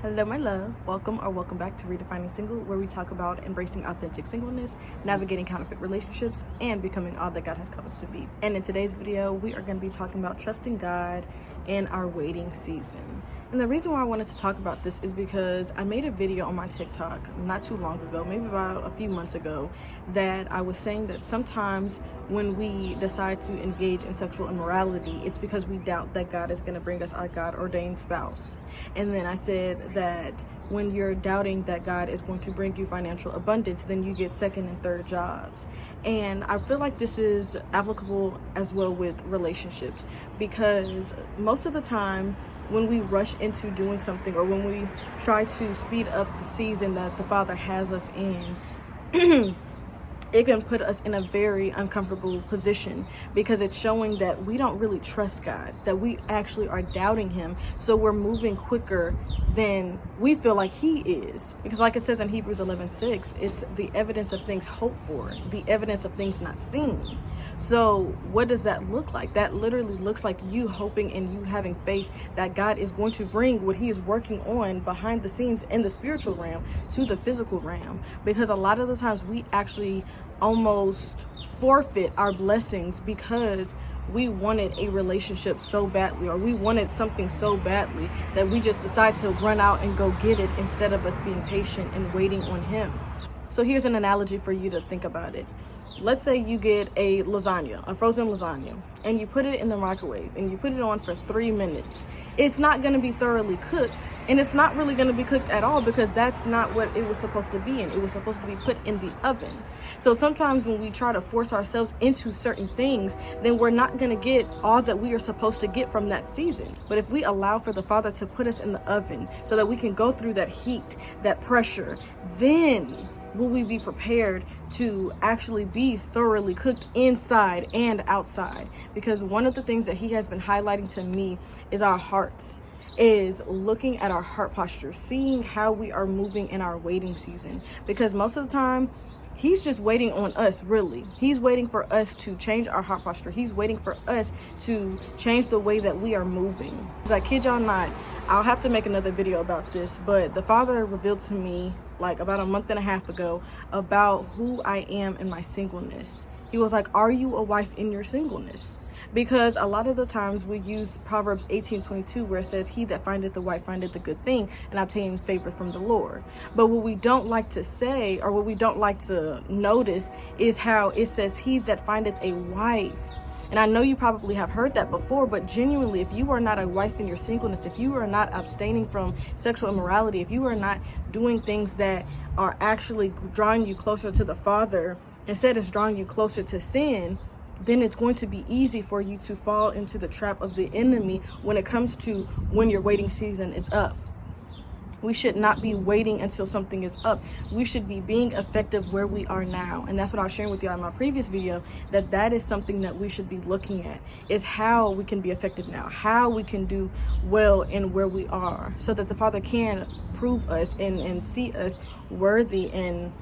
Hello, my love. Welcome back to Redefining Single, where we talk about embracing authentic singleness, navigating counterfeit relationships, and becoming all that God has called us to be. And in today's video, we are going to be talking about trusting God in our waiting season. And the reason why I wanted to talk about this is because I made a video on my TikTok not too long ago, maybe about a few months ago, that I was saying that sometimes when we decide to engage in sexual immorality, it's because we doubt that God is going to bring us our God-ordained spouse. And then I said that when you're doubting that God is going to bring you financial abundance, then you get second and third jobs. And I feel like this is applicable as well with relationships, because most of the time when we rush into doing something, or when we try to speed up the season that the Father has us in, it can put us in a very uncomfortable position, because it's showing that we don't really trust God, that we actually are doubting Him. So we're moving quicker than we feel like He is. Because like it says in Hebrews 11:6, it's the evidence of things hoped for, the evidence of things not seen. So what does that look like? That literally looks like you hoping and you having faith that God is going to bring what He is working on behind the scenes in the spiritual realm to the physical realm. Because a lot of the times we actually almost forfeit our blessings because we wanted a relationship so badly, or we wanted something so badly that we just decide to run out and go get it instead of us being patient and waiting on Him. So here's an analogy for you to think about it. Let's say you get a lasagna, a frozen lasagna, and you put it in the microwave and you put it on for 3 minutes. It's not going to be thoroughly cooked, and it's not really going to be cooked at all, because that's not what it was supposed to be in. It was supposed to be put in the oven. So sometimes when we try to force ourselves into certain things, then we're not going to get all that we are supposed to get from that season. But if we allow for the Father to put us in the oven so that we can go through that heat, that pressure, then will we be prepared to actually be thoroughly cooked inside and outside? Because one of the things that He has been highlighting to me is our hearts, is looking at our heart posture, seeing how we are moving in our waiting season. Because most of the time, He's just waiting on us, really. He's waiting for us to change our heart posture. He's waiting for us to change the way that we are moving. I kid y'all not, I'll have to make another video about this, but the Father revealed to me like about a month and a half ago about who I am in my singleness. He was like, are you a wife in your singleness? Because a lot of the times we use Proverbs 18:22, where it says, he that findeth the wife findeth the good thing and obtains favor from the Lord. But what we don't like to say, or what we don't like to notice, is how it says, he that findeth a wife. And I know you probably have heard that before, but genuinely, if you are not a wife in your singleness, if you are not abstaining from sexual immorality, if you are not doing things that are actually drawing you closer to the Father, instead it's drawing you closer to sin, then it's going to be easy for you to fall into the trap of the enemy when it comes to when your waiting season is up. We should not be waiting until something is up. We should be being effective where we are now. And that's what I was sharing with you in my previous video, that is something that we should be looking at, is how we can be effective now, how we can do well in where we are, so that the Father can prove us and see us worthy and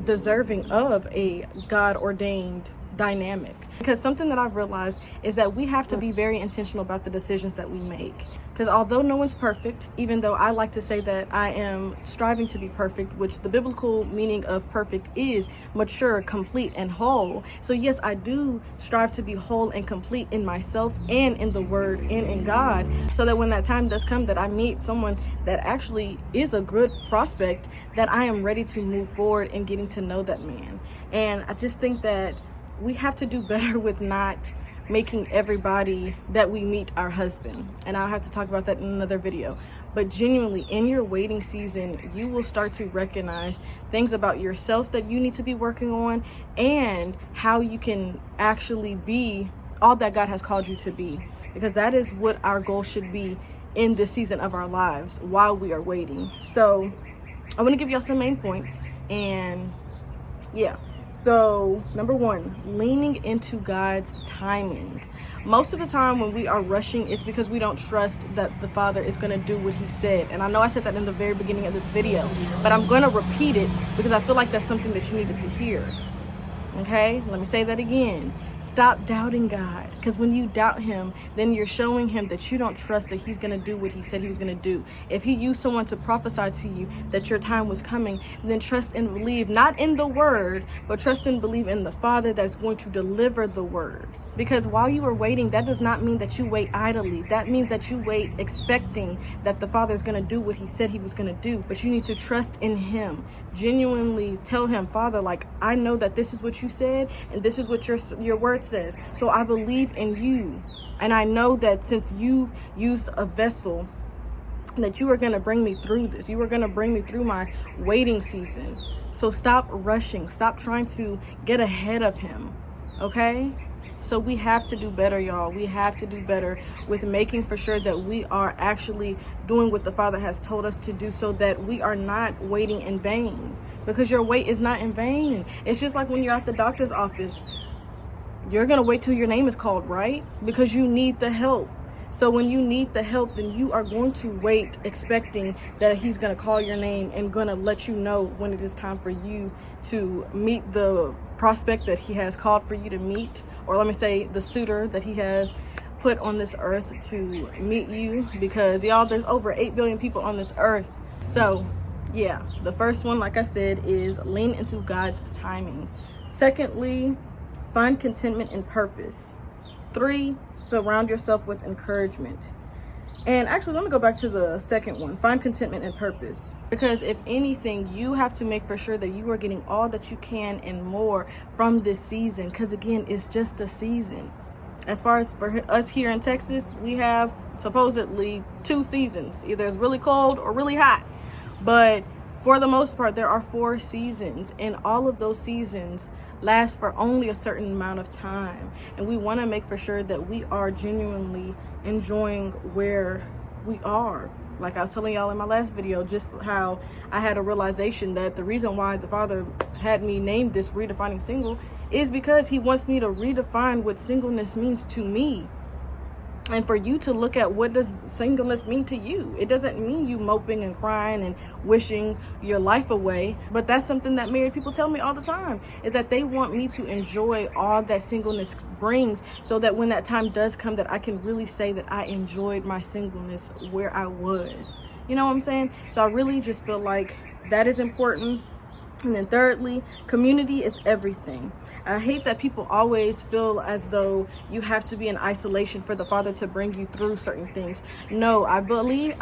deserving of a God-ordained dynamic. Because something that I've realized is that we have to be very intentional about the decisions that we make. Because although no one's perfect, even though I like to say that I am striving to be perfect, which the biblical meaning of perfect is mature, complete, and whole. So yes, I do strive to be whole and complete in myself and in the Word and in God, so that when that time does come that I meet someone that actually is a good prospect, that I am ready to move forward in getting to know that man. And I just think that we have to do better with not making everybody that we meet our husband. And I'll have to talk about that in another video. But genuinely, in your waiting season, you will start to recognize things about yourself that you need to be working on, and how you can actually be all that God has called you to be. Because that is what our goal should be in this season of our lives while we are waiting. So I want to give y'all some main points. And yeah. So, number one, leaning into God's timing. Most of the time when we are rushing, it's because we don't trust that the Father is going to do what He said. And I know I said that in the very beginning of this video, but I'm going to repeat it because I feel like that's something that you needed to hear. Okay, let me say that again. Stop doubting God, because when you doubt him, then you're showing him that you don't trust that he's going to do what he said he was going to do. If he used someone to prophesy to you that your time was coming, then trust and believe, not in the word, but trust and believe in the Father that's going to deliver the word. Because while you are waiting, that does not mean that you wait idly. That means that you wait expecting that the Father is going to do what he said he was going to do. But you need to trust in him. Genuinely tell him, Father, like, I know that this is what you said and this is what your word says. So I believe in you. And I know that since you've used a vessel, that you are going to bring me through this. You are going to bring me through my waiting season. So stop rushing. Stop trying to get ahead of him. Okay? So we have to do better, y'all. We have to do better with making for sure that we are actually doing what the Father has told us to do, so that we are not waiting in vain. Because your wait is not in vain. It's just like when you're at the doctor's office. You're going to wait till your name is called, right? Because you need the help. So when you need the help, then you are going to wait expecting that he's going to call your name and going to let you know when it is time for you to meet the prospect that he has called for you to meet. Or let me say the suitor that he has put on this earth to meet you. Because y'all, there's over 8 billion people on this earth. So yeah, the first one, like I said, is lean into God's timing. Secondly, find contentment and purpose. 3, surround yourself with encouragement. And actually, let me go back to the second one. Find contentment and purpose. Because if anything, you have to make for sure that you are getting all that you can and more from this season. Because again, it's just a season. As far as for us here in Texas, we have supposedly 2 seasons. Either it's really cold or really hot. But for the most part, there are 4 seasons. And all of those seasons last for only a certain amount of time. And we want to make for sure that we are genuinely enjoying where we are. Like I was telling y'all in my last video, just how I had a realization that the reason why the Father had me name this Redefining Single is because he wants me to redefine what singleness means to me. And for you to look at what does singleness mean to you. It doesn't mean you moping and crying and wishing your life away. But that's something that married people tell me all the time, is that they want me to enjoy all that singleness brings, so that when that time does come, that I can really say that I enjoyed my singleness where I was. You know what I'm saying? So I really just feel like that is important. And then thirdly, community is everything. I hate that people always feel as though you have to be in isolation for the Father to bring you through certain things. No, I believe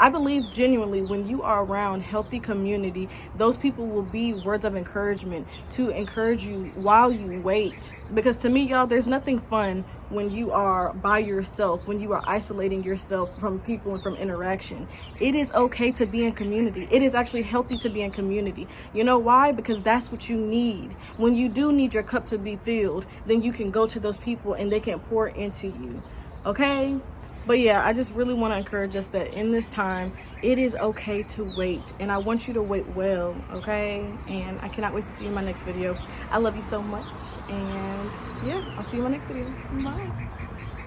genuinely when you are around healthy community, those people will be words of encouragement to encourage you while you wait. Because to me, y'all, there's nothing fun when you are by yourself, when you are isolating yourself from people and from interaction. It is okay to be in community. It is actually healthy to be in community. You know why? Because that's what you need. When you do need your cup to be filled, then you can go to those people and they can pour into you. Okay? But yeah, I just really want to encourage us that in this time, it is okay to wait. And I want you to wait well, okay? And I cannot wait to see you in my next video. I love you so much. And yeah, I'll see you in my next video. Bye.